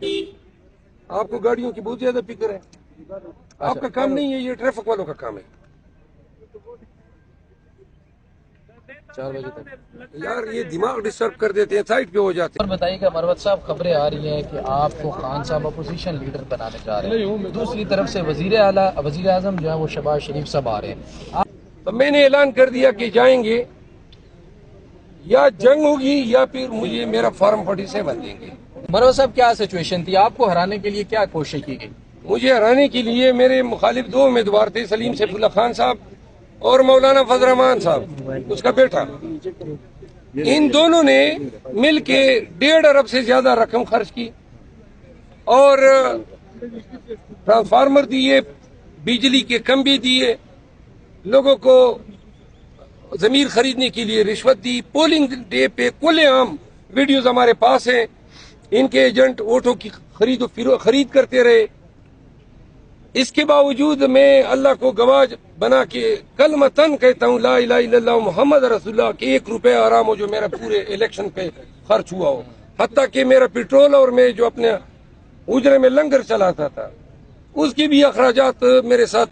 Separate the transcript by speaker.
Speaker 1: آپ کو گاڑیوں کی بہت زیادہ فکر ہے. آپ کا کام نہیں ہے, یہ ٹریفک والوں کا کام ہے.
Speaker 2: 4 بجے تک.
Speaker 1: یار یہ دماغ ڈسٹرب کر دیتے ہیں, سائڈ پہ ہو جاتے
Speaker 2: اور بتائیے کہ مروت صاحب, خبریں آ رہی ہیں کہ آپ کو خان صاحب اپوزیشن لیڈر بنانے جا رہے ہیں, دوسری طرف سے وزیر اعظم جو ہے وہ شہباز شریف صاحب آ رہے ہیں.
Speaker 1: ہیں. تو میں نے اعلان کر دیا کہ جائیں گے, یا جنگ ہوگی یا پھر مجھے میرا فارم 47 دیں گے.
Speaker 2: مروت صاحب کیا سچویشن تھی, آپ کو ہرانے کے لیے کیا کوشش کی گئی؟
Speaker 1: مجھے ہرانے کے لیے میرے مخالف 2 امیدوار تھے, سلیم سیف اللہ خان صاحب اور مولانا فضل الرحمان صاحب, اس کا بیٹا. ان دونوں نے مل کے 1.5 ارب سے زیادہ رقم خرچ کی اور ٹرانسفارمر دیے, بجلی کے کھمبے دیے, لوگوں کو ضمیر خریدنے کے لیے رشوت دی. پولنگ ڈے پہ کھلے عام ویڈیوز ہمارے پاس ہیں, ان کے ایجنٹ ووٹوں کی خرید کرتے رہے. اس کے باوجود میں اللہ کو گواہ بنا کے کلمتن کہتا ہوں لا الہ الا اللہ محمد رسول اللہ کہ 1 روپے آرام ہو جو میرا پورے الیکشن پہ خرچ ہوا ہو. حتیٰ کہ میرا پیٹرول اور میں جو اپنے اجرے میں لنگر چلاتا تھا اس کی بھی اخراجات میرے ساتھ